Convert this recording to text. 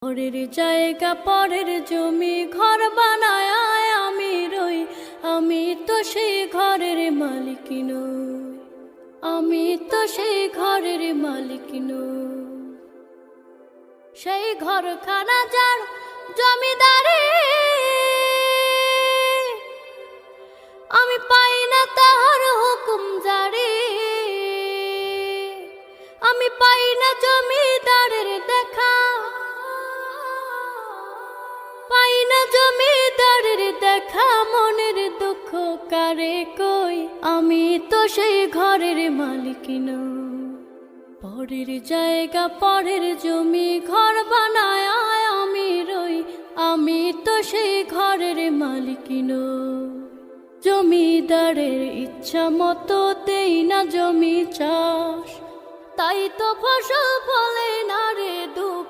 পরের জায়গা পরের জমি ঘর বানায় আমি রই, আমি তো সেই ঘরের মালিক নই, আমি তো সেই ঘরের মালিক নই। সেই ঘরখানা যার জমিদারি, আমি পাই না তাহার হুকুম জারি, আমি পাই না জমিদারের দেখা, পাই না জমিদারের দেখা, মনের দুঃখ কারে কই, আমি তো সেই ঘরের মালিক নই। পরের জায়গা পরের জমি ঘর বানায় আমি রই, আমি তো সেই ঘরের মালিক নই। জমিদারের ইচ্ছা মতো দেই না জমি চাষ, তাই তো ফসল ফলে না রে দুঃখ।